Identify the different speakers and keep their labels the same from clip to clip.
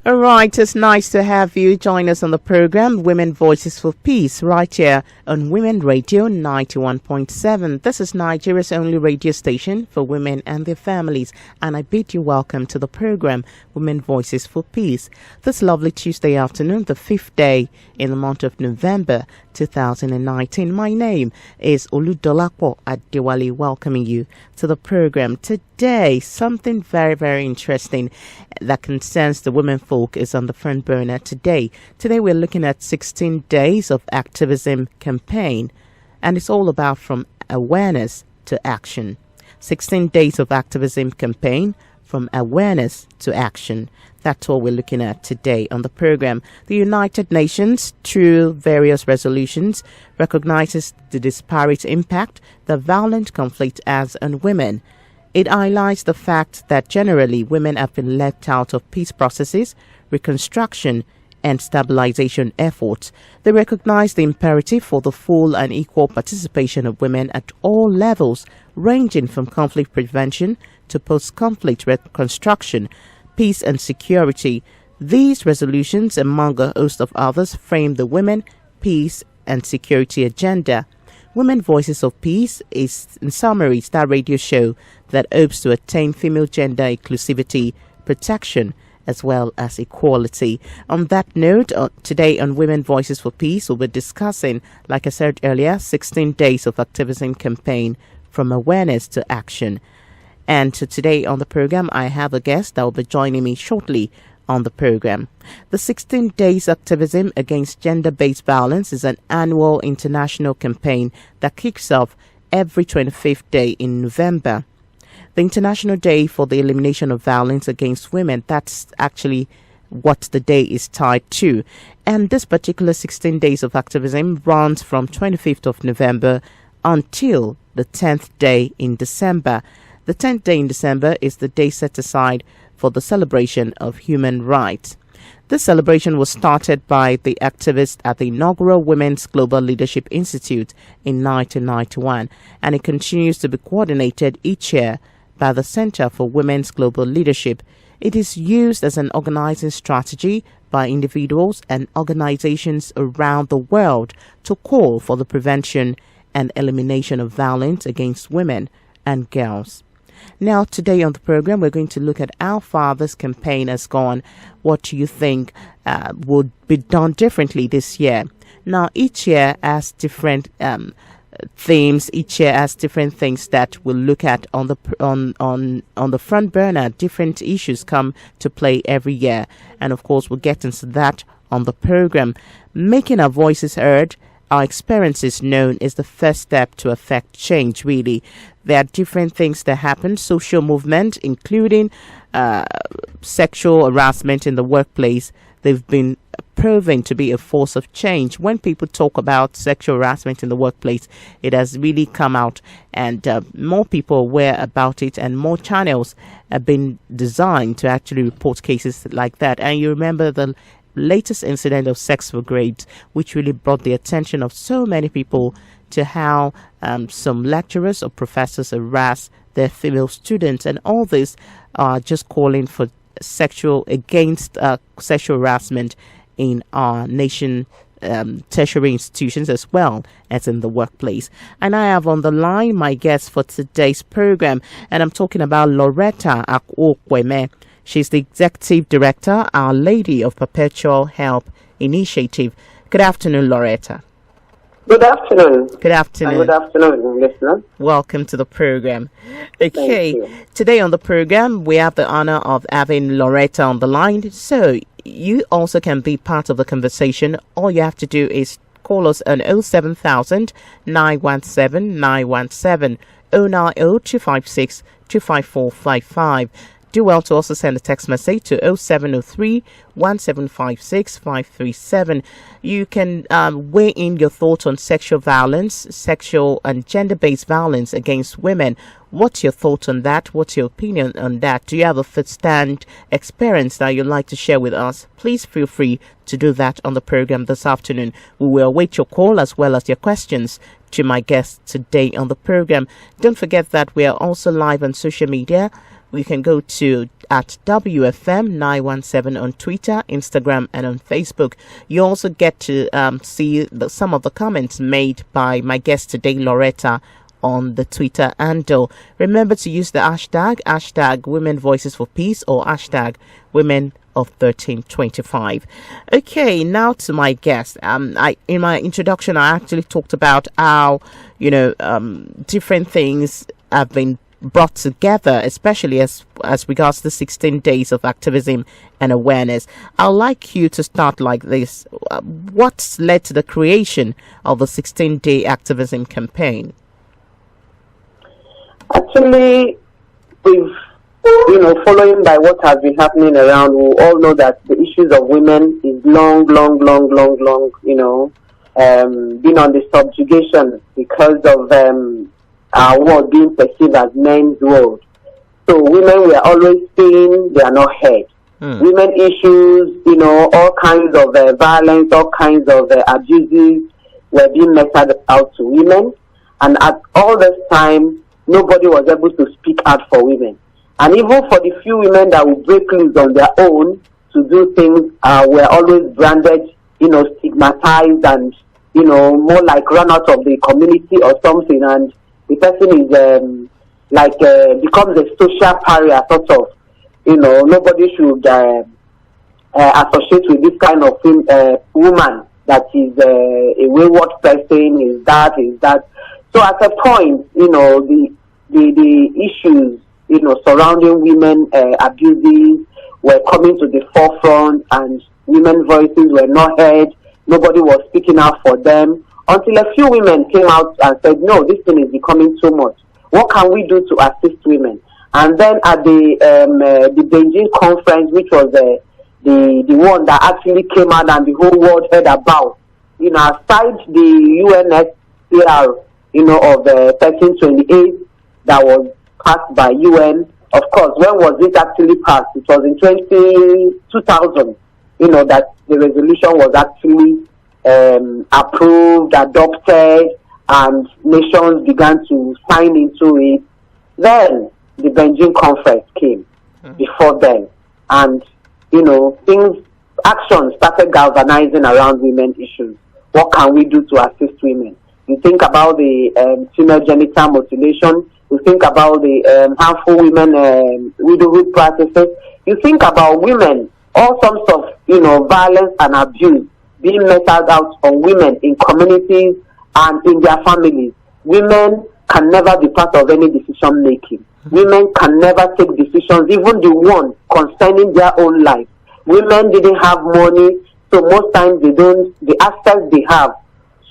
Speaker 1: All right, it's nice to have you join us on the program Women Voices for Peace right here on Women Radio 91.7. This is Nigeria's only radio station for women and their families, and I bid you welcome to the program Women Voices for Peace. This lovely Tuesday afternoon, the 5th day in the month of November 2019. My name is Oludolapo Adewale, welcoming you to the program. Today, something very, very interesting that concerns the women folk is on the front burner today. Today we're looking at 16 days of activism campaign, and it's all about from awareness to action. 16 days of activism campaign from awareness to action. That's what we're looking at today on the program. The United Nations, through various resolutions, recognizes the disparate impact that violent conflict has on women. It highlights the fact that generally women have been left out of peace processes, reconstruction, and stabilization efforts. They recognize the imperative for the full and equal participation of women at all levels, ranging from conflict prevention to post-conflict reconstruction, peace and security. These resolutions, among a host of others, frame the women, peace and security agenda. Women Voices of Peace is, in summary, that radio show that hopes to attain female gender inclusivity, protection, as well as equality. On that note, today on Women Voices for Peace, we'll be discussing, like I said earlier, 16 days of activism campaign from awareness to action. And today on the program, I have a guest that will be joining me shortly on the program. The 16 Days Activism Against Gender-Based Violence is an annual international campaign that kicks off every 25th day in November. The International Day for the Elimination of Violence Against Women, that's actually what the day is tied to. And this particular 16 days of activism runs from 25th of November until the 10th day in December. The 10th day in December is the day set aside for the celebration of human rights. This celebration was started by the activists at the inaugural Women's Global Leadership Institute in 1991, and it continues to be coordinated each year by the Center for Women's Global Leadership. It is used as an organizing strategy by individuals and organizations around the world to call for the prevention and elimination of violence against women and girls. Now, today on the program, we're going to look at how far this campaign has gone. What do you think would be done differently this year? Now, each year has different themes. Each year has different things that we'll look at on the front burner. Different issues come to play every year, and of course, we'll get into that on the program. Making our voices heard, our experiences known, is the first step to affect change, really. There are different things that happen, social movement, including sexual harassment in the workplace. They've been proven to be a force of change. When people talk about sexual harassment in the workplace, it has really come out, and more people are aware about it, and more channels have been designed to actually report cases like that. And you remember the latest incident of sex for grades, which really brought the attention of so many people to how some lecturers or professors harass their female students, and all this are just calling for against sexual harassment in our nation, tertiary institutions as well as in the workplace. And I have on the line my guest for today's program, and I'm talking about Loretta Akwokweme. She's the Executive Director, Our Lady of Perpetual Help Initiative. Good afternoon, Loretta.
Speaker 2: Good afternoon.
Speaker 1: Good afternoon.
Speaker 2: Good afternoon, listener.
Speaker 1: Welcome to the program. Okay, today on the program, we have the honor of having Loretta on the line. So you also can be part of the conversation. All you have to do is call us on 07000 917 917 090 256 25455. Do well to also send a text message to 0703 1756 537. You can weigh in your thoughts on sexual violence, sexual and gender-based violence against women. What's your thoughts on that? What's your opinion on that? Do you have a first-hand experience that you'd like to share with us? Please feel free to do that on the program this afternoon. We will await your call as well as your questions to my guests today on the program. Don't forget that we are also live on social media. You can go to at WFM 917 on Twitter, Instagram, and on Facebook. You also get to see some of the comments made by my guest today, Loretta, on the Twitter handle. Remember to use the hashtag Women Voices for Peace or hashtag Women of 1325. Okay, now to my guest. In my introduction, I actually talked about how different things have been brought together, especially as regards the 16 days of activism and awareness. I'd like you to start like this. What's led to the creation of the 16-day activism campaign?
Speaker 2: Actually, following by what has been happening around, we all know that the issues of women is long, been on the subjugation because of our world being perceived as men's world. So women were always seen, they are not heard. Women issues, all kinds of violence, all kinds of abuses were being meted out to women. And at all this time, nobody was able to speak out for women. And even for the few women that would break loose on their own to do things, were always branded, stigmatized and, more like run out of the community or something. And the person is becomes a social pariah, sort of. Nobody should associate with this kind of woman that is a wayward person, is that. So at a point, the issues, surrounding women abuses were coming to the forefront, and women's voices were not heard. Nobody was speaking out for them until a few women came out and said, no, this thing is becoming too much. What can we do to assist women? And then at the Beijing conference, which was the one that actually came out and the whole world heard about, aside the UNSCR, of 1328 that was passed by UN. Of course, when was it actually passed? It was in 2000, that the resolution was actually approved, adopted, and nations began to sign into it. Then the Beijing conference came before then. And, actions started galvanizing around women issues. What can we do to assist women? You think about the female genital mutilation. You think about the harmful women widowhood practices. You think about women, all sorts of violence and abuse being meted out on women in communities and in their families. Women can never be part of any decision making. Women can never take decisions, even the one concerning their own life. Women didn't have money, so most times the access they have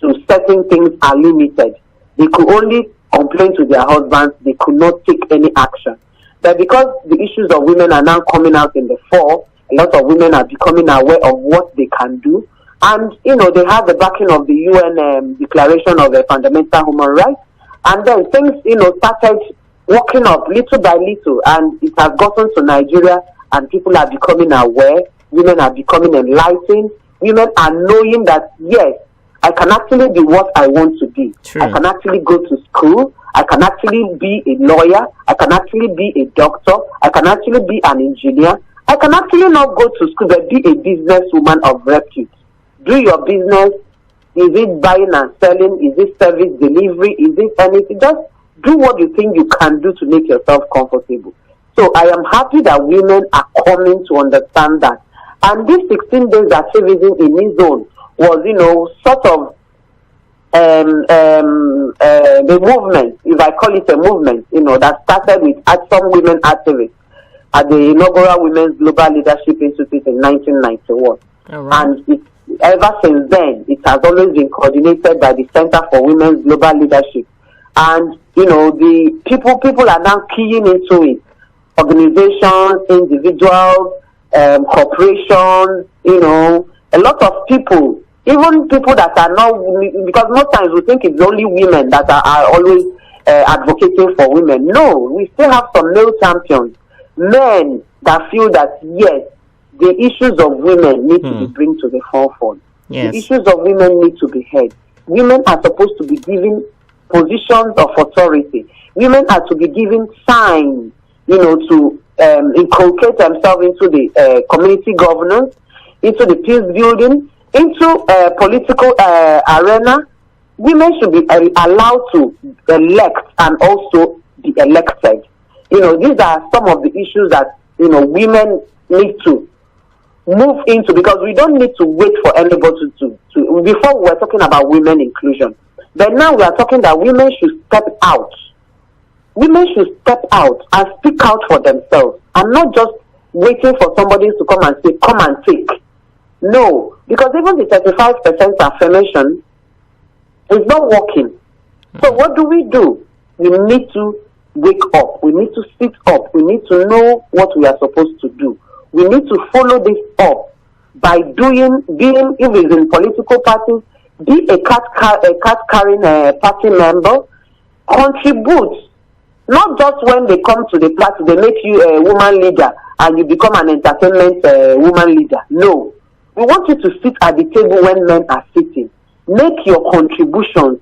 Speaker 2: to certain things are limited. They could only complain to their husbands, they could not take any action. But because the issues of women are now coming out in the fore, a lot of women are becoming aware of what they can do. And, they have the backing of the UN Declaration of Fundamental Human Rights. And then things, started working up little by little. And it has gotten to Nigeria, and people are becoming aware. Women are becoming enlightened. Women are knowing that, yes, I can actually be what I want to be.
Speaker 1: True.
Speaker 2: I can actually go to school. I can actually be a lawyer. I can actually be a doctor. I can actually be an engineer. I can actually not go to school, but be a businesswoman of repute. Do your business. Is it buying and selling? Is it service delivery? Is it anything? Just do what you think you can do to make yourself comfortable. So I am happy that women are coming to understand that. And this 16 days activism in his own was, sort of the movement, if I call it a movement, that started with some women activists at the inaugural Women's Global Leadership Institute in 1991.
Speaker 1: Right.
Speaker 2: And ever since then, it has always been coordinated by the Center for Women's Global Leadership. And, the people are now keying into it. Organizations, individuals, corporations, a lot of people, even people that are not, because most times we think it's only women that are always advocating for women. No, we still have some male champions, men that feel that, yes, the issues of women need to be brought to the forefront.
Speaker 1: Yes.
Speaker 2: The issues of women need to be heard. Women are supposed to be given positions of authority. Women are to be given signs, to inculcate themselves into the community governance, into the peace building, into political arena. Women should be allowed to elect and also be elected. These are some of the issues that women need to move into, because we don't need to wait for anybody to before we were talking about women inclusion, but now we are talking that women should step out. Women should step out and speak out for themselves, and not just waiting for somebody to come and say, come and take. No, because even the 35% affirmation is not working. So what do? We need to wake up. We need to sit up. We need to know what we are supposed to do. We need to follow this up by being, if it's in political parties, be a card-carrying party member, contribute. Not just when they come to the party, they make you a woman leader and you become an entertainment woman leader. No. We want you to sit at the table when men are sitting. Make your contributions,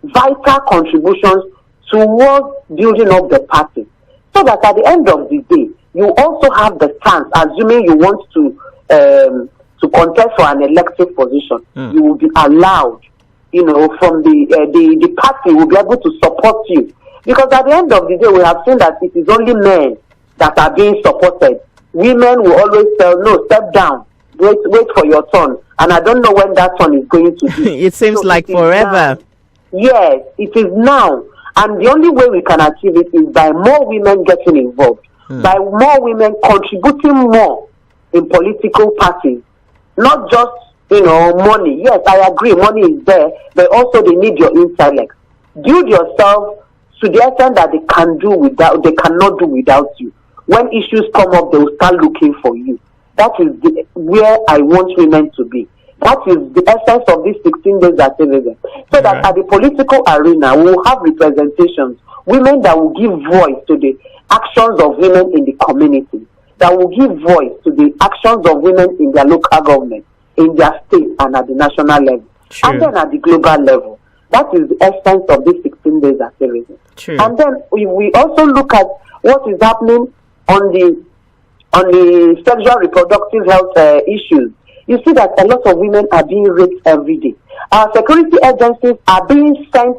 Speaker 2: vital contributions towards building up the party. So that at the end of the day, you also have the chance, assuming you want to contest for an elective position, you will be allowed, from the party will be able to support you. Because at the end of the day, we have seen that it is only men that are being supported. Women will always tell, no, step down, wait for your turn. And I don't know when that turn is going to be.
Speaker 1: It seems like forever.
Speaker 2: Yes, it is now. And the only way we can achieve it is by more women getting involved, by more women contributing more in political parties. Not just, money. Yes, I agree, money is there, but also they need your intellect. Build yourself to the extent that they cannot do without you. When issues come up, they will start looking for you. That is where I want women to be. That is the essence of this 16 days activism. So that at the political arena, we will have representations, women that will give voice to the actions of women in the community, that will give voice to the actions of women in their local government, in their state, and at the national level, and then at the global level. That is the essence of this 16 days activism. And then we also look at what is happening on the sexual reproductive health issues. You see that a lot of women are being raped every day. Our security agencies are being sent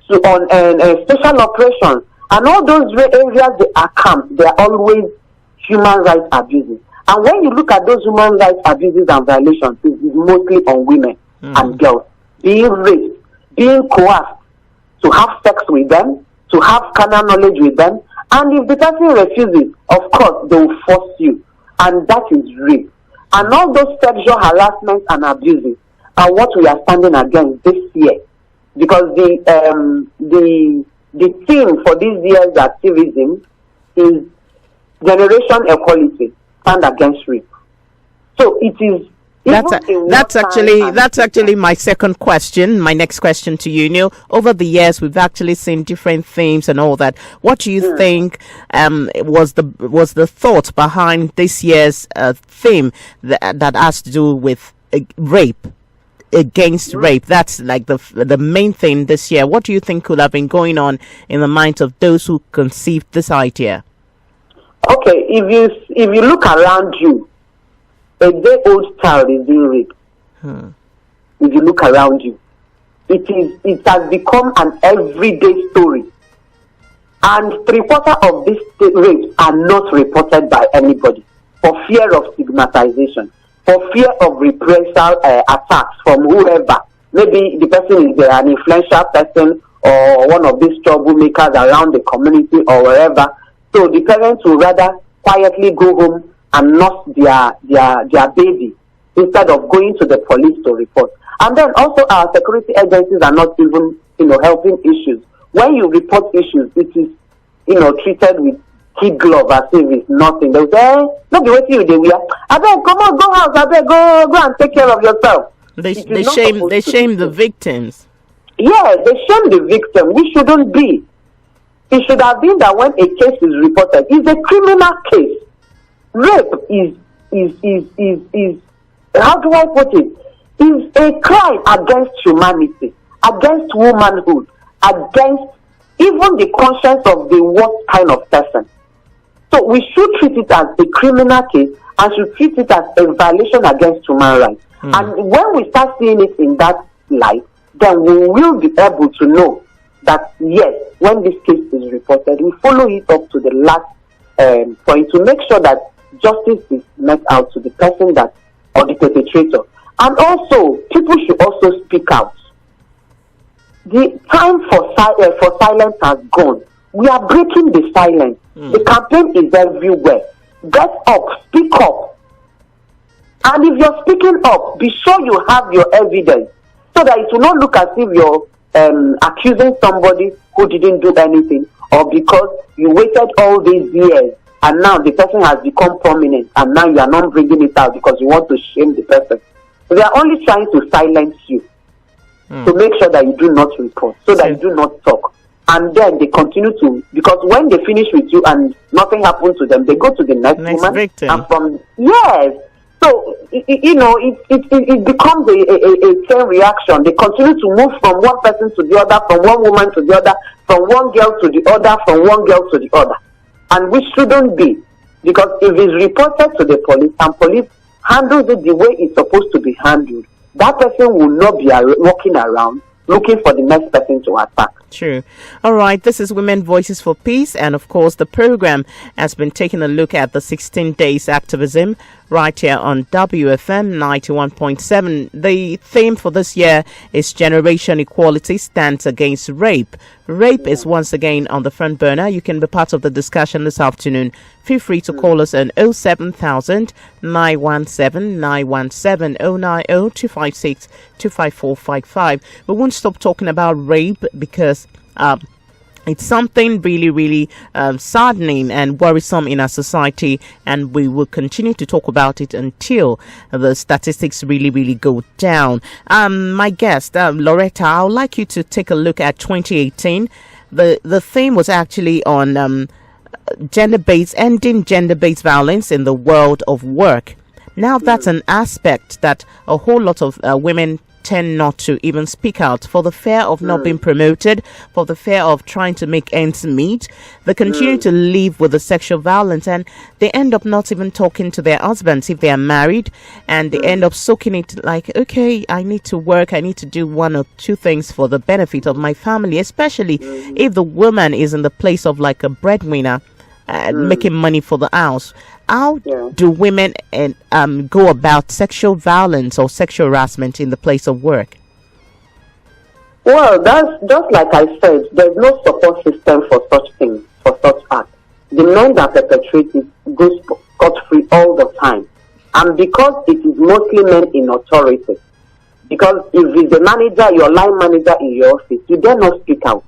Speaker 2: on special operations, and all those areas they are camped, they are always human rights abuses. And when you look at those human rights abuses and violations, it is mostly on women and girls being raped, being coerced to have sex with them, to have carnal knowledge with them, and if the person refuses, of course, they will force you, and that is rape. And all those sexual harassment and abuses are what we are standing against this year, because the theme for this year's activism is Generation Equality, stand against rape. So it is.
Speaker 1: That's actually my second question. My next question to you, Neil. Over the years, we've actually seen different themes and all that. What do you think was the thought behind this year's theme that has to do with rape, against rape? That's like the main thing this year. What do you think could have been going on in the minds of those who conceived this idea?
Speaker 2: Okay, if you look around you, a day-old child is being raped. If you look around you, it has become an everyday story, and 3/4 of these rapes are not reported by anybody for fear of stigmatization, for fear of reprisal attacks from whoever. Maybe the person is an influential person or one of these troublemakers around the community or wherever. So the parents will rather quietly go home and nurse their baby instead of going to the police to report. And then also our security agencies are not even, helping issues. When you report issues, it is, treated with kid glove as if it's nothing. They say, not be waiting you they wear. I beg, come on, go house, I beg, go and take care of yourself.
Speaker 1: They shame the victims.
Speaker 2: Yeah, they shame the victim. We shouldn't be. It should have been that when a case is reported, it's a criminal case. Rape is how do I put it? Is a crime against humanity, against womanhood, against even the conscience of the worst kind of person. So we should treat it as a criminal case and should treat it as a violation against human rights. And when we start seeing it in that light, then we will be able to know that, yes, when this case is reported, we follow it up to the last point to make sure that justice is met out to the person that, or the perpetrator. And also, people should also speak out. The time for silence has gone. We are breaking the silence. The campaign is everywhere. Get up, speak up. And if you're speaking up, be sure you have your evidence so that it will not look as if you're accusing somebody who didn't do anything, or because you waited all these years and now the person has become prominent and now you are not bringing it out because you want to shame the person. They are only trying to silence you to make sure that you do not report, so that you do not talk. And then they continue to, because when they finish with you and nothing happens to them, they go to the next woman.
Speaker 1: Victim.
Speaker 2: And so it becomes a chain reaction. They continue to move from one person to the other, from one woman to the other, from one girl to the other, from one girl to the other. And we shouldn't be, because if it's reported to the police and police handles it the way it's supposed to be handled, that person will not be walking around looking for the next person to attack.
Speaker 1: True. All right. This is Women Voices for Peace. And of course, the program has been taking a look at the 16 days activism right here on WFM 91.7. The theme for this year is Generation Equality Stands Against Rape. Rape is once again on the front burner. You can be part of the discussion this afternoon. Feel free to call us on 07000 917 917 090 256 25455. We won't stop talking about rape because it's something really saddening and worrisome in our society, and we will continue to talk about it until the statistics really go down. My guest, Loretta, I would like you to take a look at 2018. The theme was actually on ending gender-based violence in the world of work. Now that's an aspect that a whole lot of women tend not to even speak out for the fear of not being promoted, for the fear of trying to make ends meet. They continue to live with the sexual violence, and they end up not even talking to their husbands if they are married, and they end up soaking it like, okay, I need to work, I need to do one or two things for the benefit of my family, especially if the woman is in the place of like a breadwinner, making money for the house. How do women go about sexual violence or sexual harassment in the place of work?
Speaker 2: Well, that's just like I said, there's no support system for such things, for such acts. The men that perpetrate it go scot-free all the time. And because it is mostly men in authority, because if it's the manager, your line manager in your office, you dare not speak out.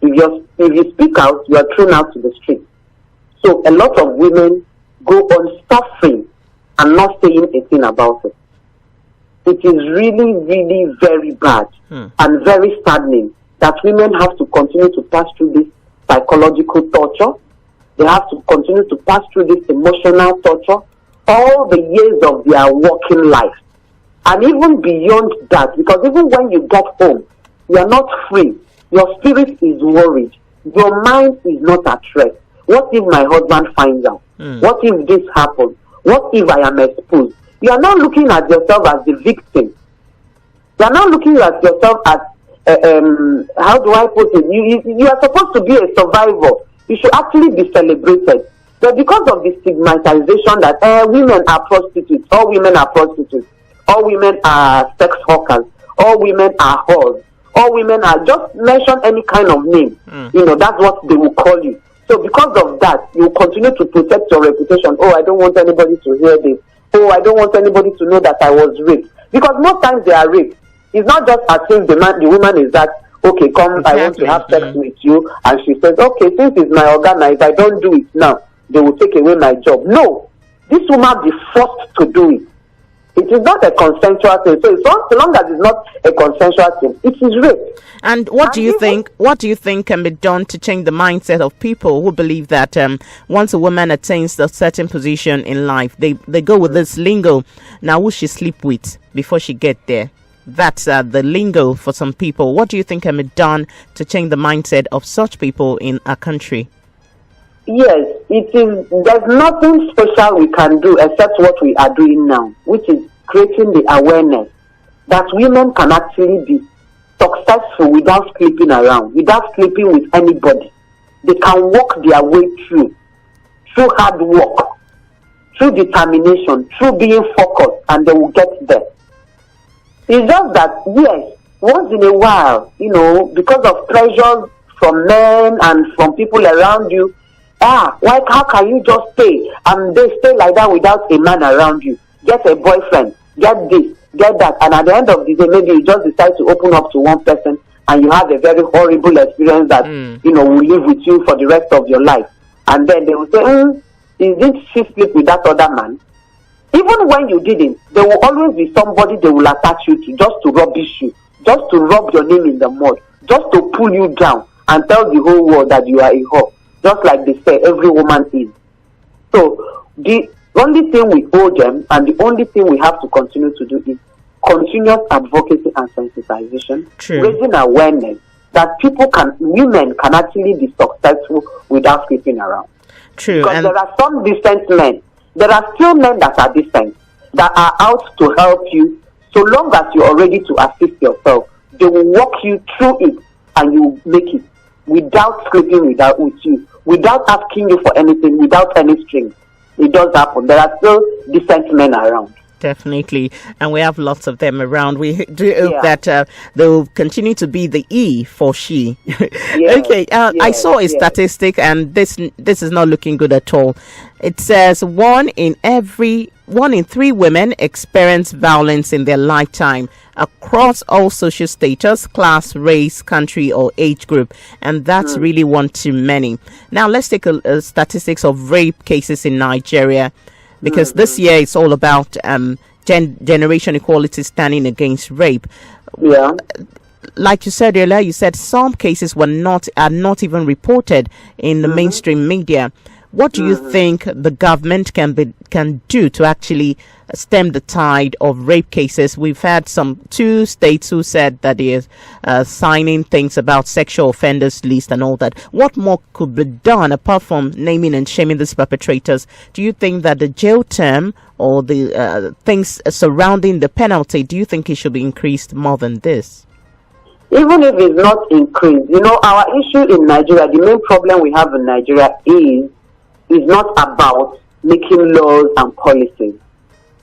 Speaker 2: If you speak out, you are thrown out to the street. So a lot of women go on suffering and not saying a thing about it. It is really very bad and very saddening that women have to continue to pass through this psychological torture. They have to continue to pass through this emotional torture all the years of their working life. And even beyond that, because even when you get home, you are not free. Your spirit is worried. Your mind is not at rest. What if my husband finds out? What if this happens? What if I am exposed? You are not looking at yourself as the victim. You are not looking at yourself as, how do I put it? You are supposed to be a survivor. You should actually be celebrated. But because of the stigmatization that women are prostitutes, all women are prostitutes, all women are sex hawkers, all women are whores, all women are, just mention any kind of name. That's what they will call you. So because of that, you continue to protect your reputation. Oh, I don't want anybody to hear this. Oh, I don't want anybody to know that I was raped. Because most times they are raped. It's not just as if the woman is that, okay, come, exactly. I want to have sex with you. And she says, okay, since it's my organ, if I don't do it now, they will take away my job. No. This woman be forced to do it. It is not a consensual thing. So long as it's not a consensual thing, it is rape.
Speaker 1: And what do you think? What do you think can be done to change the mindset of people who believe that once a woman attains a certain position in life, they go with this lingo? Now, who she sleep with before she get there? That's the lingo for some people. What do you think can be done to change the mindset of such people in our country?
Speaker 2: Yes, it is. There's nothing special we can do except what we are doing now, which is creating the awareness that women can actually be successful without sleeping around, without sleeping with anybody. They can walk their way through hard work, through determination, through being focused, and they will get there. It's just that, yes, once in a while, because of pressures from men and from people around you, how can you just stay and they stay like that without a man around you? Get a boyfriend, get this, get that, and at the end of the day, maybe you just decide to open up to one person and you have a very horrible experience that, will live with you for the rest of your life. And then they will say, didn't she sleep with that other man? Even when you didn't, there will always be somebody they will attach you to just to rubbish you, just to rub your name in the mud, just to pull you down and tell the whole world that you are a whore. Just like they say, every woman is. So the only thing we owe them and the only thing we have to continue to do is continuous advocacy and sensitization, raising awareness that women can actually be successful without sleeping around.
Speaker 1: True.
Speaker 2: Because there are some decent men. There are still men that are decent, that are out to help you. So long as you are ready to assist yourself, they will walk you through it and you will make it without sleeping with you, without asking you for anything, without any strings. It does happen. There are still decent men around.
Speaker 1: Definitely, and we have lots of them around. We do hope that they will continue to be the E for she.
Speaker 2: Yes,
Speaker 1: okay, I saw a statistic, and this is not looking good at all. It says 1 in 3 women experience violence in their lifetime across all social status, class, race, country, or age group, and that's really one too many. Now let's take a statistics of rape cases in Nigeria. Because this year it's all about generation equality standing against rape.
Speaker 2: Yeah.
Speaker 1: Like you said earlier, you said some cases are not even reported in the mainstream media. What do you think the government can do to actually stem the tide of rape cases? We've had 2 states who said that they are signing things about sexual offenders list and all that. What more could be done apart from naming and shaming these perpetrators? Do you think that the jail term or the things surrounding the penalty, do you think it should be increased more than this?
Speaker 2: Even if it's not increased, our issue in Nigeria, the main problem we have in Nigeria is not about making laws and policies.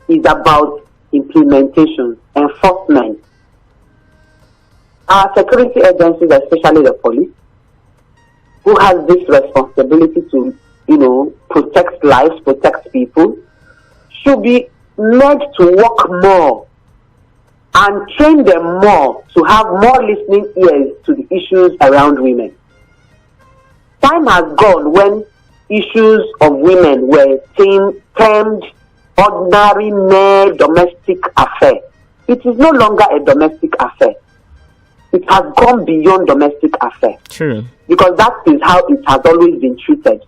Speaker 2: It's about implementation, enforcement. Our security agencies, especially the police, who has this responsibility to, protect lives, protect people, should be made to work more and train them more to have more listening ears to the issues around women. Time has gone when issues of women were termed ordinary mere domestic affair. It is no longer a domestic affair. It has gone beyond domestic affair.
Speaker 1: True.
Speaker 2: Because that is how it has always been treated.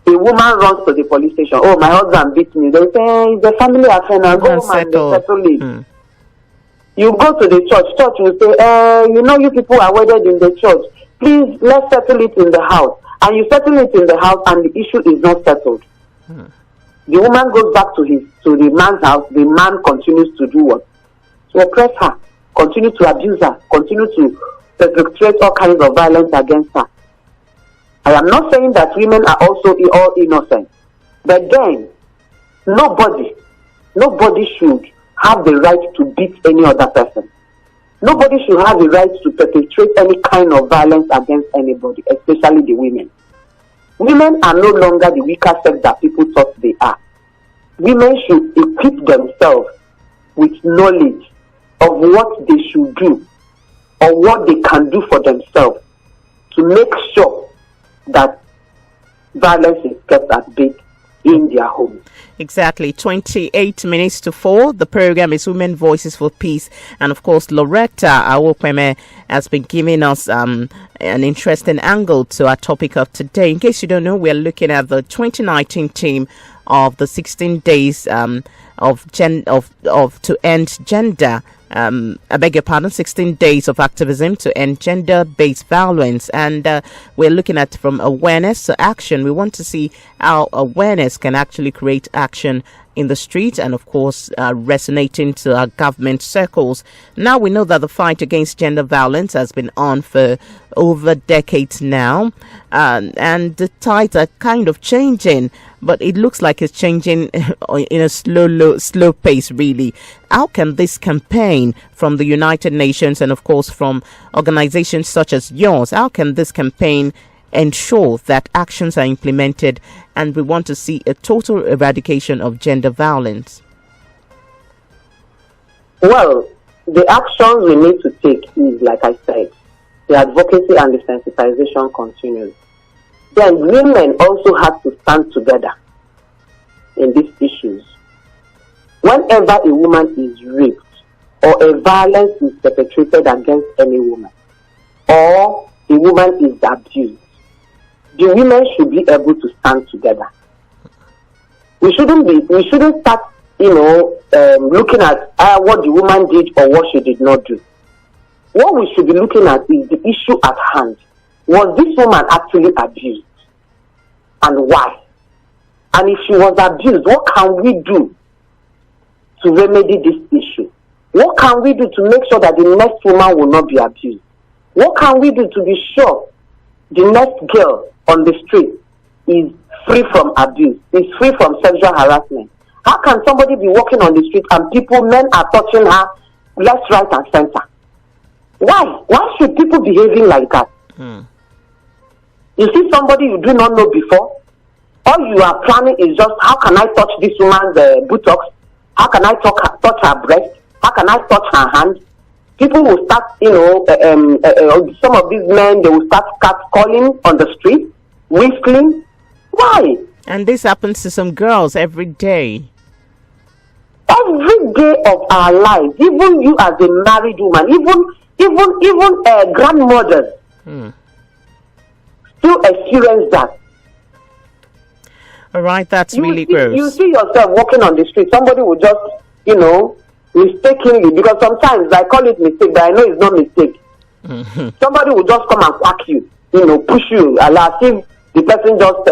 Speaker 2: A woman runs to the police station. Oh, my husband beat me. They say, it's a family affair now. Go home and they settle it. You go to the church will say, you people are wedded in the church. Please, let's settle it in the house. And you settle it in the house and the issue is not settled. The woman goes back to the man's house. The man continues to do what? To oppress her, continue to abuse her, continue to perpetrate all kinds of violence against her. I am not saying that women are also all innocent. But then, nobody should have the right to beat any other person. Nobody should have the right to perpetrate any kind of violence against anybody, especially the women. Women are no longer the weaker sex that people thought they are. Women should equip themselves with knowledge of what they should do or what they can do for themselves to make sure that violence is kept at bay in their homes.
Speaker 1: Exactly. 28 minutes to 4. The program is Women Voices for Peace. And of course, Loretta Awokweme has been giving us an interesting angle to our topic of today. In case you don't know, we're looking at the 2019 theme of the 16 days to end gender. I beg your pardon, 16 days of activism to end gender-based violence. And we're looking at from awareness to action. We want to see how awareness can actually create action in the street and, of course, resonating to our government circles. Now we know that the fight against gender violence has been on for over decades now, and the tides are kind of changing, but it looks like it's changing in a slow pace, really. How can this campaign from the United Nations and, of course, from organizations such as yours, how can this campaign ensure that actions are implemented and we want to see a total eradication of gender violence?
Speaker 2: Well, the actions we need to take is, like I said, the advocacy and the sensitization continues. Then women also have to stand together in these issues. Whenever a woman is raped or a violence is perpetrated against any woman or a woman is abused, the women should be able to stand together. We shouldn't start, looking at what the woman did or what she did not do. What we should be looking at is the issue at hand. Was this woman actually abused? And why? And if she was abused, what can we do to remedy this issue? What can we do to make sure that the next woman will not be abused? What can we do to be sure the next girl on the street is free from abuse, is free from sexual harassment? How can somebody be walking on the street and men are touching her left, right, and center? Why? Why should people behaving like that? You see somebody you do not know before, all you are planning is just, how can I touch this woman's buttocks? How can I touch her breast? How can I touch her hand? People will start, some of these men, they will start catcalling on the street, whistling. Why?
Speaker 1: And this happens to some girls every day.
Speaker 2: Every day of our lives, even you as a married woman, even grandmothers still experience that.
Speaker 1: All right, that's really gross.
Speaker 2: You see yourself walking on the street, somebody will just, mistakenly, because sometimes I call it mistake, but I know it's not mistake. Somebody will just come and whack you, push you, as if the person just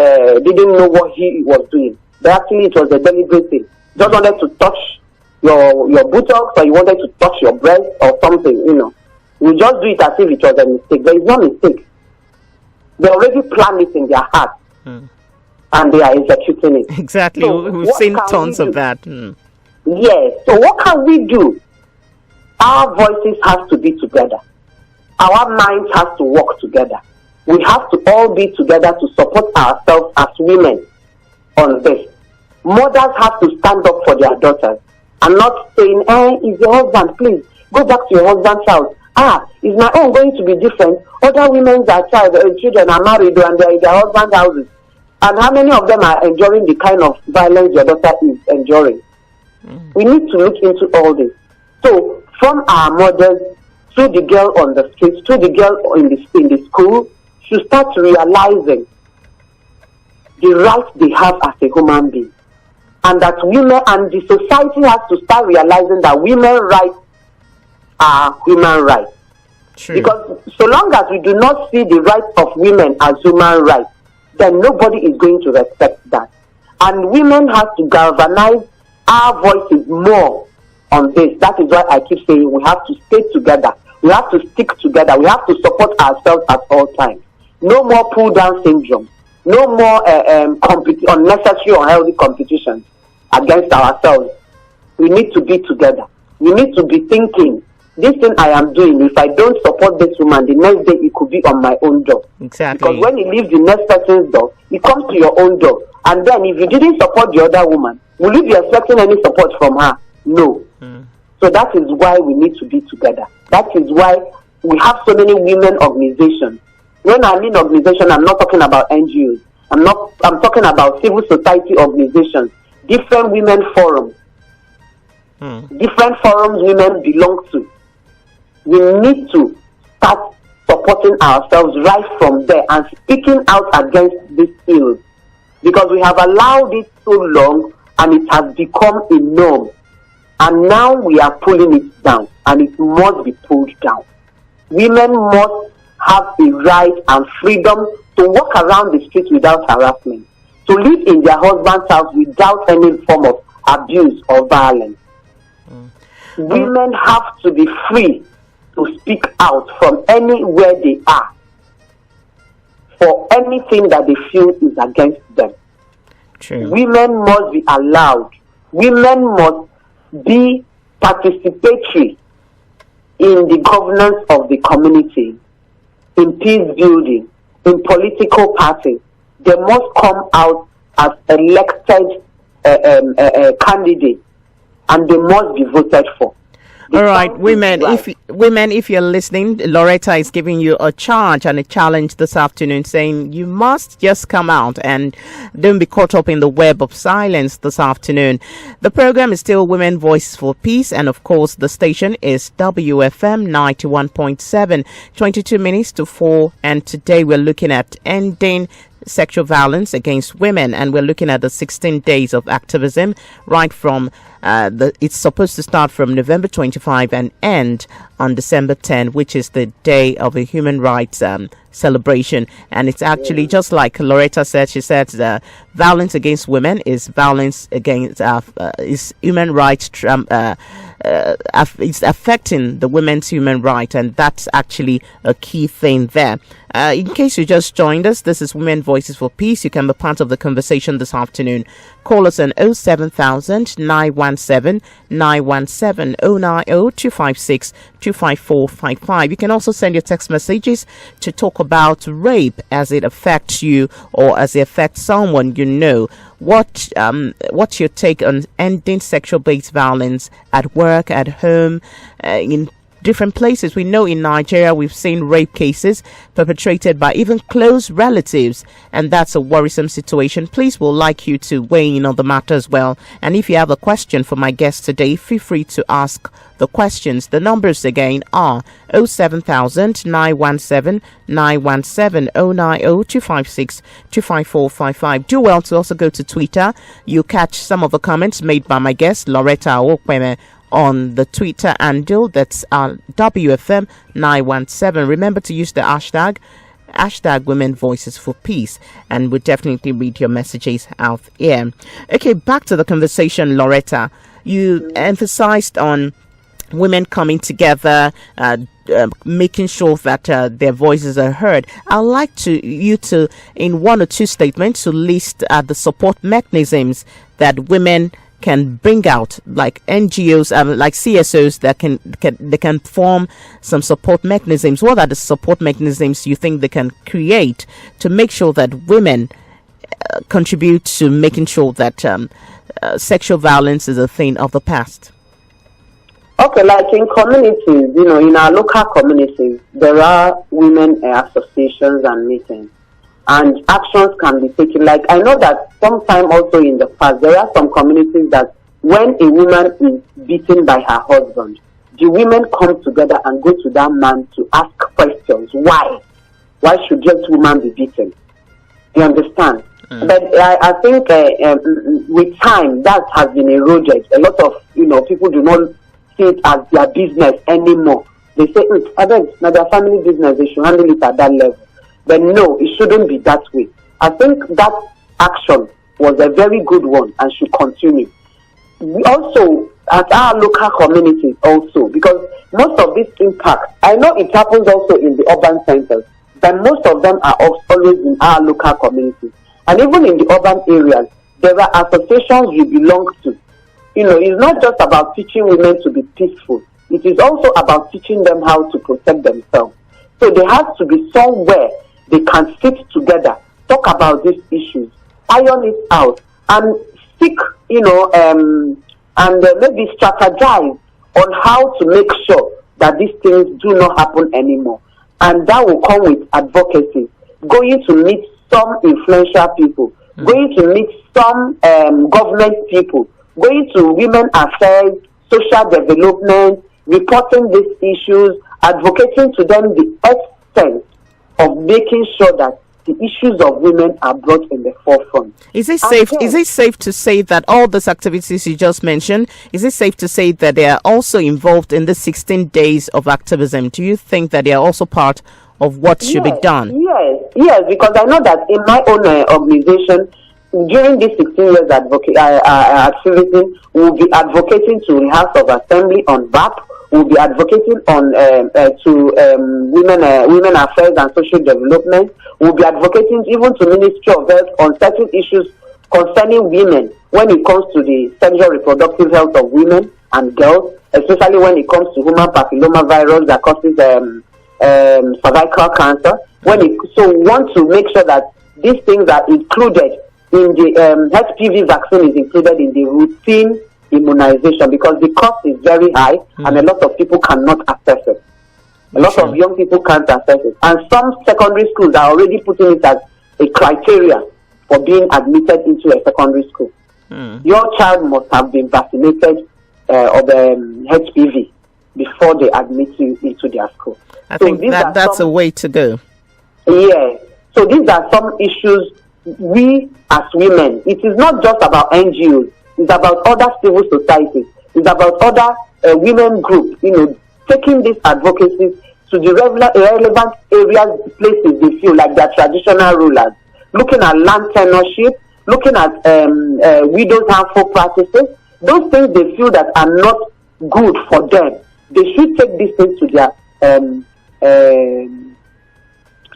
Speaker 2: didn't know what he was doing. But actually it was a deliberate thing. Just wanted to touch your buttocks, or you wanted to touch your breast or something, You just do it as if it was a mistake, but it's not a mistake. They already planned it in their heart. And they are executing it.
Speaker 1: Exactly.
Speaker 2: So
Speaker 1: we've seen tons of that.
Speaker 2: Yes. So what can we do? Our voices have to be together. Our minds have to work together. We have to all be together to support ourselves as women on this. Mothers have to stand up for their daughters and not saying, is your husband, please, go back to your husband's house. Is my own going to be different? Other women's children are married and they're in their husband's houses. And how many of them are enduring the kind of violence your daughter is enduring? We need to look into all this. So, from our mothers to the girl on the streets, to the girl in the school, should start realizing the rights they have as a human being. And that women and the society has to start realizing that women's rights are human rights.
Speaker 1: True.
Speaker 2: Because so long as we do not see the rights of women as human rights, then nobody is going to respect that. And women have to galvanize our voices more on this. That is why I keep saying we have to stay together. We have to stick together. We have to support ourselves at all times. No more pull-down syndrome. No more unnecessary or unhealthy competition against ourselves. We need to be together. We need to be thinking, this thing I am doing, if I don't support this woman, the next day it could be on my own door.
Speaker 1: Exactly.
Speaker 2: Because when you leave the next person's door, it comes to your own door. And then if you didn't support the other woman, will you be expecting any support from her? No. So that is why we need to be together. That is why we have so many women organizations. When I mean organization, I'm not talking about NGOs. I'm talking about civil society organizations, different women forums, different forums women belong to. We need to start supporting ourselves right from there and speaking out against this ills, because we have allowed it so long and it has become a norm. And now we are pulling it down, and it must be pulled down. Women must have a right and freedom to walk around the street without harassment, to live in their husband's house without any form of abuse or violence. Women have to be free to speak out from anywhere they are for anything that they feel is against them.
Speaker 1: True.
Speaker 2: Women must be allowed. Women must be participatory in the governance of the community, in peace building, in political parties. They must come out as elected candidates, and they must be voted for.
Speaker 1: All right, women, if you're listening, Loretta is giving you a charge and a challenge this afternoon, saying you must just come out and don't be caught up in the web of silence this afternoon. The program is still Women Voices for Peace, and of course the station is WFM 91.7, 22 minutes to 4, and today we're looking at ending sexual violence against women, and we're looking at the 16 days of activism, right from it's supposed to start from November 25 and end on December 10, which is the day of a human rights celebration. And it's actually just like Loretta said. She said violence against women is violence against is human rights. It's affecting the women's human right, and that's actually a key thing there. In case you just joined us, this is Women Voices for Peace. You can be part of the conversation this afternoon. Call us on 07000 917 917 090 256 25455. You can also send your text messages to talk about rape as it affects you or as it affects someone you know. What's your take on ending sexual-based violence at work, at home, in different places? We know in Nigeria we've seen rape cases perpetrated by even close relatives, and that's a worrisome situation. Please, we'll like you to weigh in on the matter as well. And if you have a question for my guest today, feel free to ask the questions. The numbers again are 07000 917 917 090 256 25455. Do well to also go to Twitter. You catch some of the comments made by my guest Loretta Okweme on the Twitter handle, that's WFM 917. Remember to use the hashtag Women Voices for Peace, and we'll definitely read your messages out here. Okay, back to the conversation, Loretta. You emphasized on women coming together, making sure that their voices are heard. I'd like you to, in one or two statements, to list the support mechanisms that women can bring out, like NGOs, like CSOs that can form some support mechanisms. What are the support mechanisms you think they can create to make sure that women contribute to making sure that sexual violence is a thing of the past?
Speaker 2: Okay, like in communities, in our local communities, there are women associations and meetings, and actions can be taken. Like, I know that sometime also in the past, there are some communities that when a woman is beaten by her husband, the women come together and go to that man to ask questions. Why? Why should this woman be beaten? You understand? But I think with time, that has been eroded. A lot of, people do not see it as their business anymore. They say, now their family business, they should handle it at that level. But no, it shouldn't be that way. I think that action was a very good one and should continue. We also, at our local communities also, because most of this impact, I know it happens also in the urban centers, but most of them are always in our local communities. And even in the urban areas, there are associations we belong to. It's not just about teaching women to be peaceful. It is also about teaching them how to protect themselves. So there has to be somewhere they can sit together, talk about these issues, iron it out, and seek, and maybe strategize on how to make sure that these things do not happen anymore. And that will come with advocacy, going to meet some influential people, going to meet some government people, going to women affairs, social development, reporting these issues, advocating to them the essence of making sure that the issues of women are brought in the forefront.
Speaker 1: Is it safe to say that all these activities you just mentioned, is it safe to say that they are also involved in the 16 days of activism? Do you think that they are also part of what should be done?
Speaker 2: Yes, because I know that in my own organization, during these 16 years activism, we will be advocating to the House of Assembly on VAP. We will be advocating on women affairs and social development. We will be advocating even to Ministry of Health on certain issues concerning women when it comes to the sexual reproductive health of women and girls, especially when it comes to human papilloma virus that causes cervical cancer. So we want to make sure that these things are included in the HPV vaccine is included in the routine immunization, because the cost is very high and a lot of people cannot access it. A lot of young people can't access it. And some secondary schools are already putting it as a criteria for being admitted into a secondary school. Your child must have been vaccinated of HPV before they admit you into their school.
Speaker 1: I think that's a way to go.
Speaker 2: Yeah. So these are some issues we as women, it is not just about NGOs, it's about other civil societies, it's about other women groups, taking this advocacy to the relevant areas, places they feel like their traditional rulers, looking at land tenureship, looking at widows' harmful practices, those things they feel that are not good for them. They should take these things to their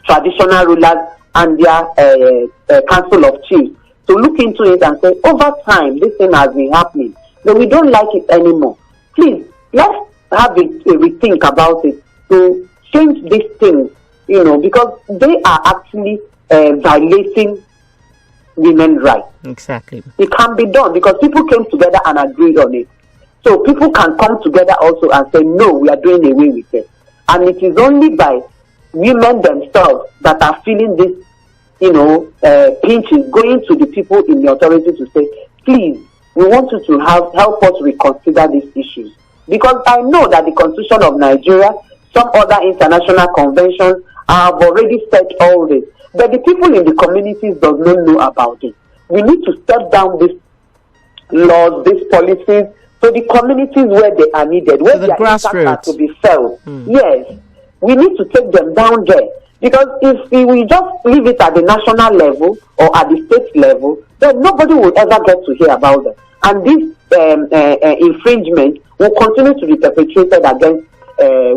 Speaker 2: traditional rulers and their council of chiefs to look into it and say, over time, this thing has been happening. No, we don't like it anymore. Please, let's have a rethink about it to change these things, because they are actually violating women's rights.
Speaker 1: Exactly.
Speaker 2: It can be done because people came together and agreed on it. So people can come together also and say, no, we are doing away with it. And it is only by women themselves that are feeling this, pinches, going to the people in the authority to say, please, we want you to help us reconsider these issues. Because I know that the Constitution of Nigeria, some other international conventions have already said all this. But the people in the communities does not know about it. We need to step down these laws, these policies, to the communities where they are needed, where their impact are to be felt. Yes, we need to take them down there. Because if we just leave it at the national level or at the state level, then nobody will ever get to hear about them. And this infringement will continue to be perpetrated against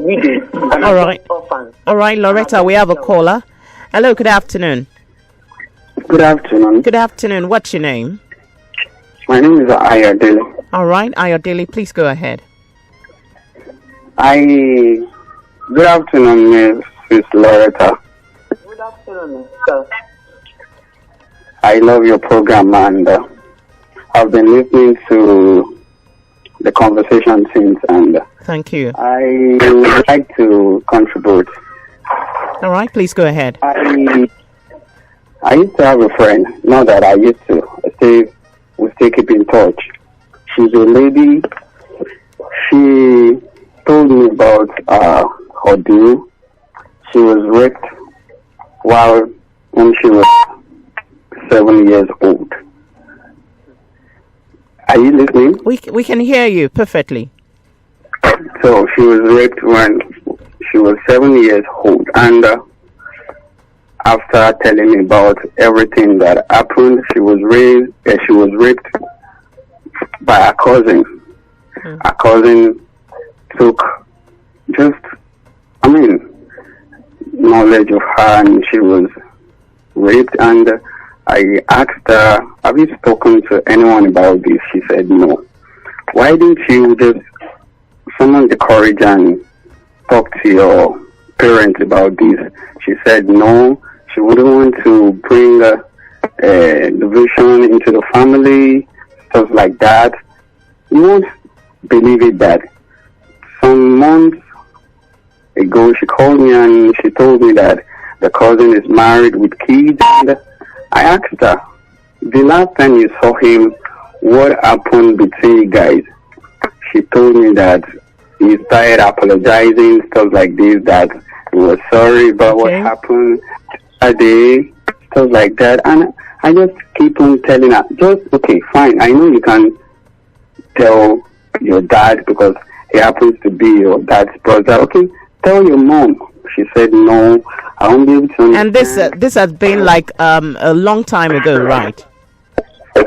Speaker 2: widows and orphans.
Speaker 1: All right, Loretta, we have a caller. Hello, good afternoon.
Speaker 3: Good afternoon.
Speaker 1: Good afternoon. What's your name?
Speaker 3: My name is Ayodele.
Speaker 1: All right, Ayodele, please go ahead.
Speaker 3: Good afternoon, Miss Loretta.
Speaker 2: Good afternoon, sir.
Speaker 3: I love your program, and I've been listening to the conversation since, and
Speaker 1: thank you.
Speaker 3: I would like to contribute.
Speaker 1: All right, please go ahead.
Speaker 3: I used to have a friend, not that I used to. We still keep in touch. She's a lady. She told me about her deal. She was raped when she was 7 years old. Are you listening?
Speaker 1: We can hear you perfectly.
Speaker 3: So she was raped when she was 7 years old, and after telling me about everything that happened, she was raped by a cousin. A cousin took knowledge of her, and she was raped. And I asked her, have you spoken to anyone about this? She said no. Why didn't you just summon the courage and talk to your parents about this? She said no. She wouldn't want to bring division into the family, stuff like that. You won't believe it that some months ago she called me and she told me that the cousin is married with kids. And I asked her, the last time you saw him, what happened between you guys? She told me that he started apologizing, stuff like this, that he was sorry about what happened that day. stuff like that. And I just keep on telling her, just, okay, fine, I know you can tell your dad because he happens to be your dad's brother. Okay, tell your mom. She said, no, I won't be able to understand.
Speaker 1: And this has been like a long time ago, right?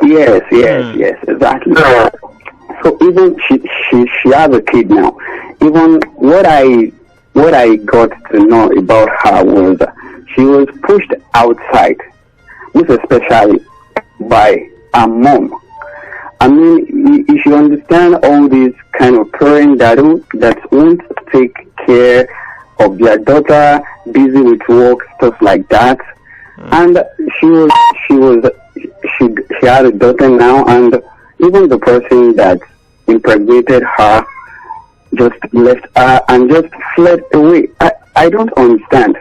Speaker 3: Yes, exactly. So even she has a kid now. Even what I got to know about her was she was pushed outside, most especially by her mom. I mean, if you understand all these kind of parents that won't take care of their daughter, busy with work, stuff like that, and she had a daughter now, and even the person that impregnated her just left her and just fled away. I don't understand.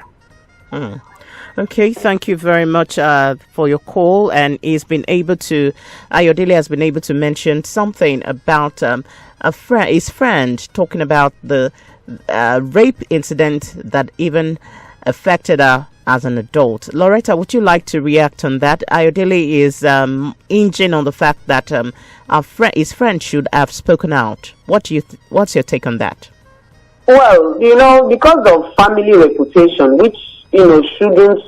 Speaker 1: Okay, thank you very much for your call. And he's been able to, Ayodele has been able to mention something about his friend talking about the rape incident that even affected her as an adult. Loretta, would you like to react on that? Ayodele is hinging on the fact that his friend should have spoken out. What's your take on that?
Speaker 2: Well, because of family reputation, which shouldn't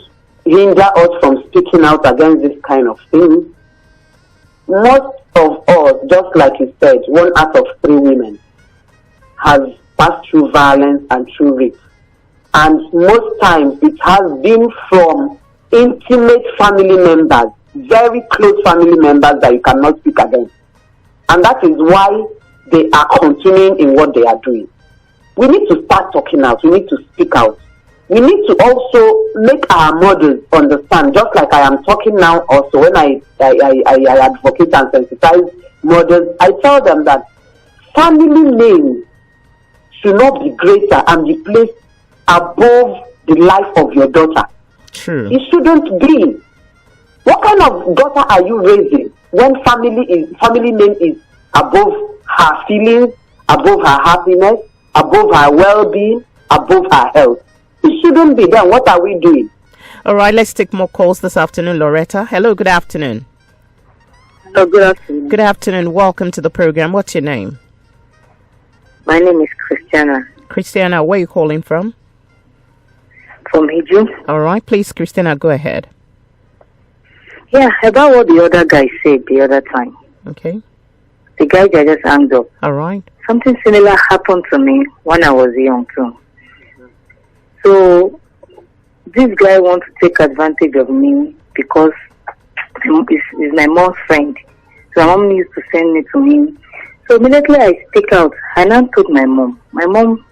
Speaker 2: hinder us from speaking out against this kind of thing. Most of us, just like you said, 1 out of 3 women has passed through violence and through rape. And most times it has been from intimate family members, very close family members that you cannot speak against. And that is why they are continuing in what they are doing. We need to start talking out. We need to speak out. We need to also make our mothers understand, just like I am talking now also, when I advocate and sensitize mothers, I tell them that family names should not be greater and be placed above the life of your daughter.
Speaker 1: True.
Speaker 2: It shouldn't be. What kind of daughter are you raising when family name is above her feelings, above her happiness, above her well-being, above her health? It shouldn't be. Then what are we doing?
Speaker 1: All right, let's take more calls this afternoon. Loretta, hello, good afternoon.
Speaker 4: Hello, good afternoon.
Speaker 1: Good afternoon. Welcome to the program. What's your name?
Speaker 4: My name is Christiana.
Speaker 1: Christiana, where are you calling from?
Speaker 4: From Iju.
Speaker 1: All right, please, Christiana, go ahead.
Speaker 4: Yeah, about what the other guy said the other time.
Speaker 1: Okay.
Speaker 4: The guy that just hung up.
Speaker 1: All right.
Speaker 4: Something similar happened to me when I was young too. So this guy wants to take advantage of me because he's my mom's friend. So my mom used to send me to him. So immediately I speak out. I now told my mom. My mom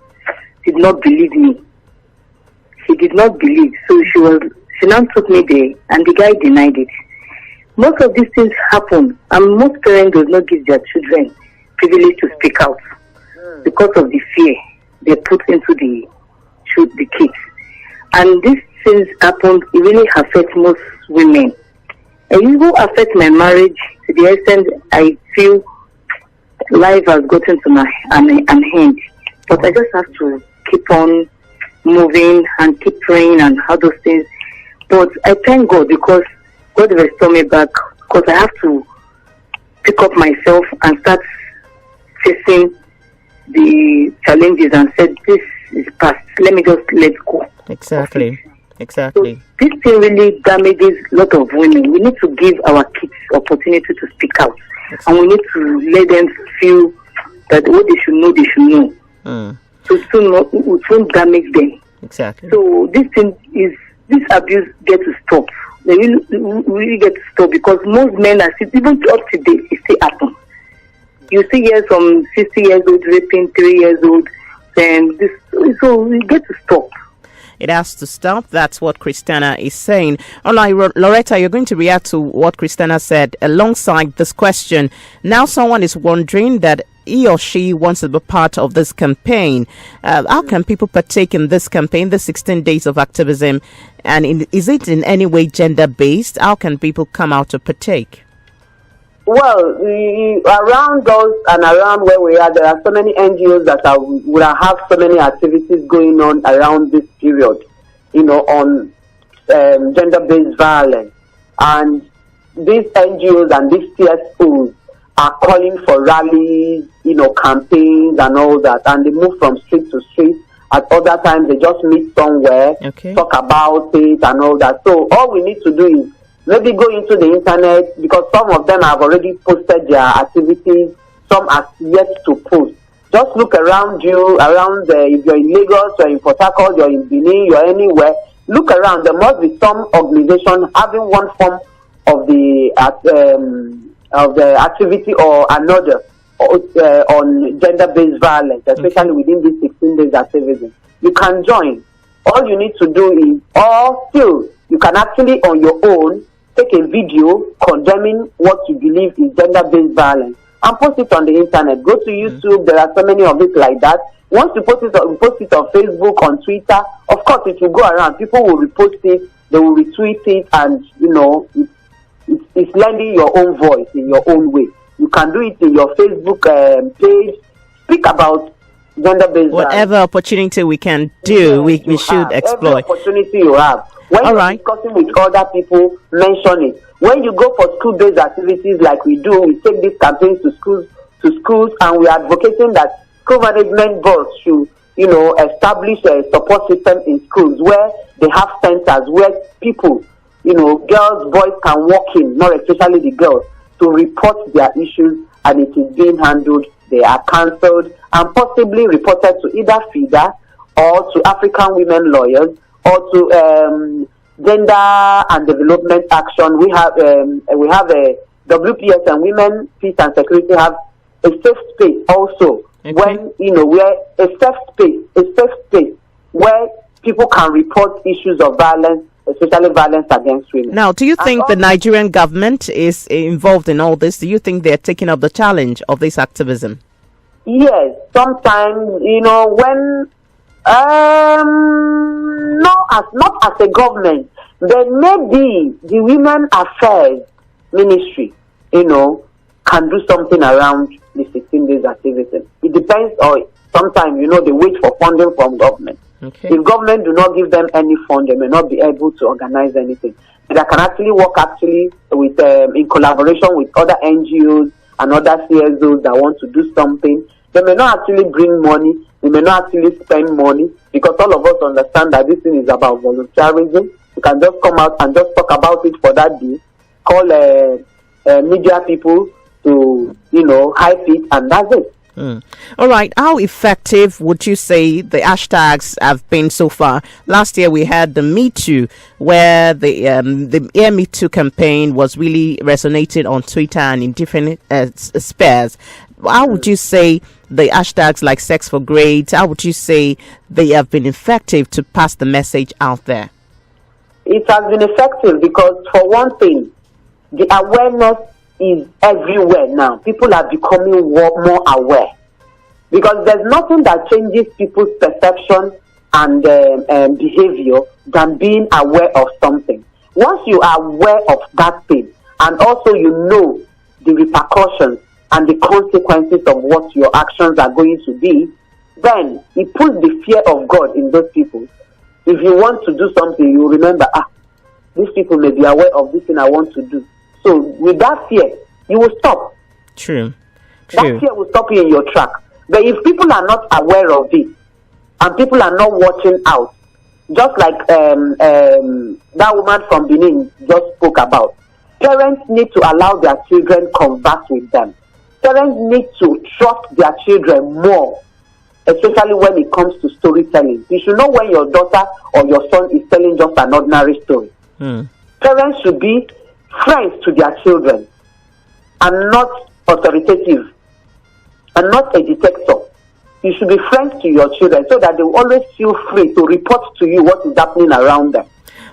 Speaker 4: did not believe me. She did not believe. So she now took me there, and the guy denied it. Most of these things happen, and most parents do not give their children privilege to speak out because of the fear they put into the kids. And these things happen, it really affects most women. And it will affect my marriage to the extent I feel life has gotten to an end. But I just have to keep on moving and keep praying and all those things. But I thank God because God restored me back, because I have to pick up myself and start facing the challenges and said, this is past. Let me just let go.
Speaker 1: Exactly.
Speaker 4: So this thing really damages a lot of women. We need to give our kids opportunity to speak out. And we need to let them feel that what they should know. So it won't damage them.
Speaker 1: Exactly.
Speaker 4: So this abuse get to stop. They really get to stop, because most men are still, even up to date, it still happens. You see here some 60 years old raping 3 years old, and so we get to stop.
Speaker 1: It has to stop. That's what Christiana is saying. Loretta, you're going to react to what Christiana said alongside this question. Now someone is wondering that he or she wants to be part of this campaign. How can people partake in this campaign, the 16 days of activism? And is it in any way gender-based? How can people come out to partake?
Speaker 2: Well, around us and around where we are, there are so many NGOs that will have so many activities going on around this period, on gender-based violence. And these NGOs and these CSOs are calling for rallies, campaigns and all that. And they move from street to street. At other times, they just meet somewhere, talk about it and all that. So all we need to do is maybe go into the internet, because some of them have already posted their activities, some are yet to post. Just look around you, if you're in Lagos, you're in Port Harcourt, you're in Benin, you're anywhere. Look around. There must be some organization having one form of the activity or another on gender-based violence, especially within this 16 days activism. You can join. All you need to do is, or still, you can actually on your own take a video condemning what you believe is gender-based violence and post it on the internet. Go to YouTube. There are so many of it like that. Once you post it on Facebook, on Twitter, of course it will go around. People will repost it, they will retweet it, and it's lending your own voice in your own way. You can do it in your Facebook page. Speak about gender-based
Speaker 1: whatever
Speaker 2: violence.
Speaker 1: Opportunity we can do, we should exploit.
Speaker 2: Every opportunity you have. When you're discussing with other people, mention it. When you go for school-based activities like we do, we take these campaigns to schools, and we are advocating that school management boards should, establish a support system in schools where they have centers where people, girls, boys can walk in, not especially the girls, to report their issues, and it is being handled. They are cancelled and possibly reported to either FIDA or to African Women Lawyers or to Gender and Development Action. We have a WPS, and Women, Peace and Security have a safe space also. When where a safe space where people can report issues of violence, especially violence against women.
Speaker 1: Now, do you think the Nigerian government is involved in all this? Do you think they're taking up the challenge of this activism?
Speaker 2: Yes, sometimes when not as a government, there may be the Women Affairs Ministry, can do something around the 16 days activism. It depends, or sometimes, they wait for funding from government. If government do not give them any fund, they may not be able to organize anything. But they can actually work with in collaboration with other NGOs and other CSOs that want to do something. They may not actually bring money. They may not actually spend money, because all of us understand that this thing is about volunteerism. You can just come out and just talk about it for that day. Call media people to, hype it, and that's it.
Speaker 1: All right. How effective would you say the hashtags have been so far? Last year we had the Me Too, where the Air Me Too campaign was really resonated on Twitter and in different spheres. How would you say the hashtags like Sex for Grades, how would you say they have been effective to pass the message out there?
Speaker 2: It has been effective because, for one thing, the awareness is everywhere now. People are becoming more aware, because there's nothing that changes people's perception and behavior than being aware of something. Once you are aware of that thing, and also the repercussions and the consequences of what your actions are going to be, then it puts the fear of God in those people. If you want to do something, you remember, these people may be aware of this thing I want to do. So with that fear, you will stop.
Speaker 1: True.
Speaker 2: That fear will stop you in your track. But if people are not aware of it, and people are not watching out, just like that woman from Benin just spoke about, parents need to allow their children converse with them. Parents need to trust their children more, especially when it comes to storytelling. You should know when your daughter or your son is telling just an ordinary story. Parents should be friends to their children and not authoritative and not a detector. You should be friends to your children so that they will always feel free to report to you what is happening around them.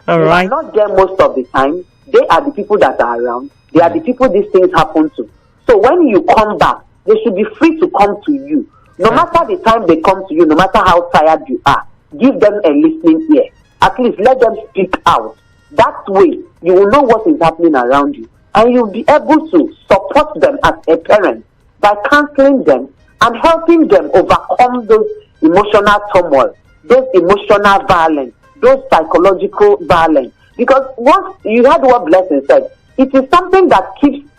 Speaker 1: All right.
Speaker 2: They are not there most of the time. They are the people that are around. They are the people these things happen to. So when you come back, they should be free to come to you. No matter the time they come to you, no matter how tired you are, give them a listening ear. At least let them speak out. That way, you will know what is happening around you. And you'll be able to support them as a parent by counseling them and helping them overcome those emotional turmoil, those emotional violence, those psychological violence. Because once you heard what Blessing said, it is something that keeps,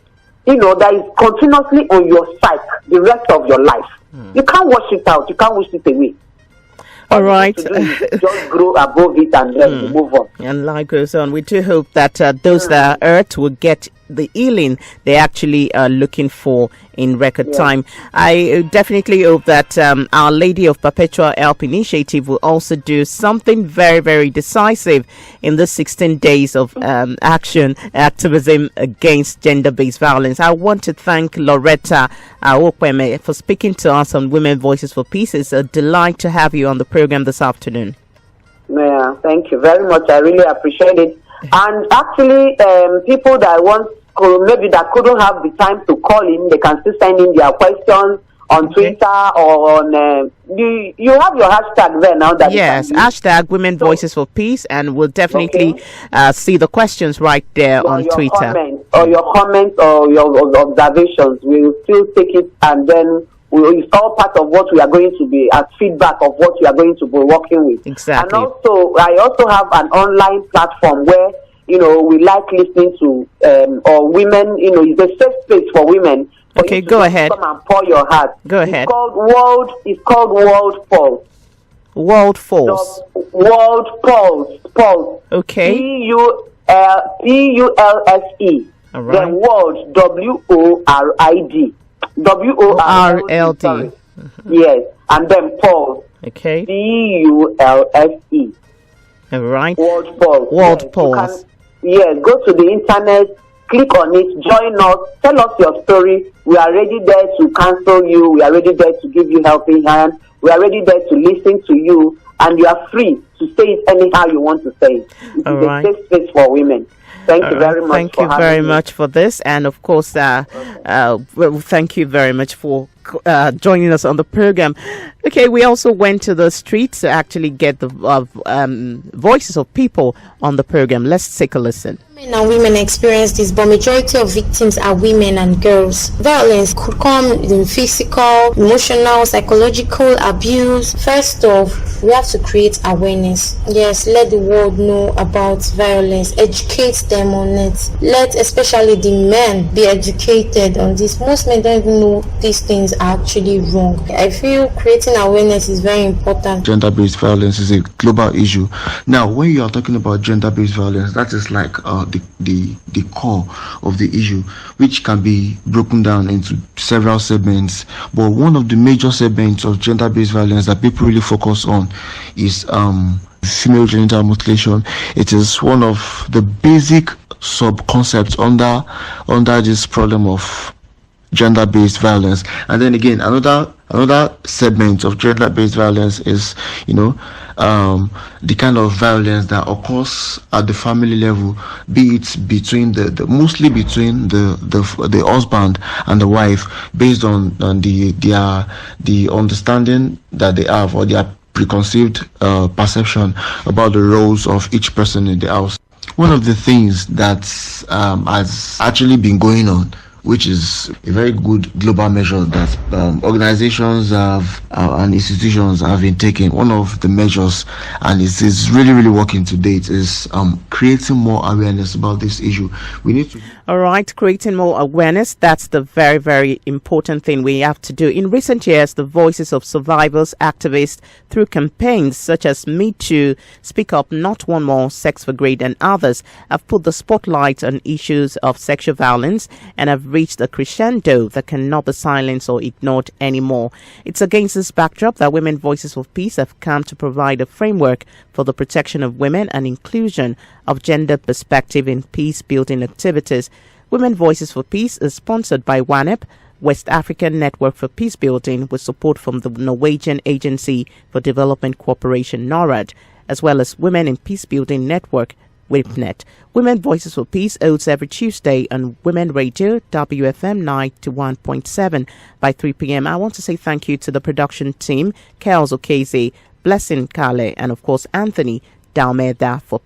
Speaker 2: that is continuously on your psyche the rest of your life. You can't wash it out. You can't wish it away.
Speaker 1: All right.
Speaker 2: Just grow above it and then move on.
Speaker 1: And life goes on. We do hope that those that are hurt will get the healing they actually are looking for in record time. I definitely hope that Our Lady of Perpetual Help Initiative will also do something very, very decisive in the 16 days of activism against gender-based violence. I want to thank Loretta Okweme for speaking to us on Women Voices for Peace. It's a delight to have you on the program this afternoon.
Speaker 2: Yeah, thank you very much. I really appreciate it. And actually, people that maybe that couldn't have the time to call in, they can still send in their questions on Twitter or on. You have your hashtag there now.
Speaker 1: Yes, hashtag Women Voices for Peace, and we'll definitely see the questions right there on Twitter.
Speaker 2: Your comments or your observations, we will still take it, and then it's all part of what we are going to be as feedback of what we are going to be working with.
Speaker 1: Exactly.
Speaker 2: And also, I also have an online platform where we like listening to or women. It's a safe space for women.
Speaker 1: Okay, go ahead.
Speaker 2: Come and pour your heart.
Speaker 1: Go ahead.
Speaker 2: It's called World Pulse.
Speaker 1: World Pulse.
Speaker 2: World Pulse.
Speaker 1: Okay.
Speaker 2: PULSE.
Speaker 1: All right.
Speaker 2: Then World WORID. WORLD. Yes, and then Pulse.
Speaker 1: Okay.
Speaker 2: PULSE.
Speaker 1: All right.
Speaker 2: World Pulse.
Speaker 1: World Pulse.
Speaker 2: Yes, go to the internet, click on it, join us, tell us your story. We are ready there to counsel you. We are ready there to give you helping hand. We are ready there to listen to you, and you are free to say it anyhow you want to say it. It's a safe space for women. Thank you very much.
Speaker 1: Thank you very much for this, and of course, thank you very much for joining us on the program. Okay, we also went to the streets to actually get the voices of people on the program. Let's take a listen.
Speaker 5: Men and women experience this, but majority of victims are women and girls. Violence could come in physical, emotional, psychological abuse. First off, we have to create awareness. Yes, let the world know about violence. Educate them on it. Let especially the men be educated on this. Most men don't even know these things are actually wrong. I feel creating awareness is very important.
Speaker 6: Gender-based violence is a global issue. Now, when you are talking about gender-based violence, that is like the core of the issue, which can be broken down into several segments. But one of the major segments of gender-based violence that people really focus on is female genital mutilation. It is one of the basic sub-concepts under this problem of gender-based violence. And then again, another segment of gender-based violence is the kind of violence that occurs at the family level, be it between mostly between the husband and the wife, based on the understanding that they have, or their preconceived perception about the roles of each person in the house. One of the things that has actually been going on, which is a very good global measure that organizations have and institutions have been taking. One of the measures, and it is really, really working to date, is creating more awareness about this issue. We need to...
Speaker 1: All right, creating more awareness. That's the very, very important thing we have to do. In recent years, the voices of survivors, activists, through campaigns such as Me Too, Speak Up, Not One More, Sex for Greed, and others, have put the spotlight on issues of sexual violence and have reached a crescendo that cannot be silenced or ignored anymore. It's against this backdrop that Women Voices for Peace have come to provide a framework for the protection of women and inclusion of gender perspective in peace-building activities. Women Voices for Peace is sponsored by WANEP, West African Network for Peace Building, with support from the Norwegian Agency for Development Cooperation, NORAD, as well as Women in Peace Building Network, WIPNET. Women Voices for Peace holds every Tuesday on Women Radio, WFM 91.7 by 3 p.m. I want to say thank you to the production team, Kels Okeze, Blessing Kale, and of course Anthony Dalmeda for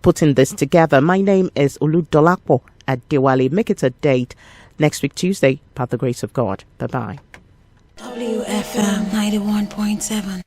Speaker 1: putting this together. My name is Oludolapo Adewale. Make it a date next week Tuesday by the grace of God. Bye-bye.
Speaker 7: WFM 91.7.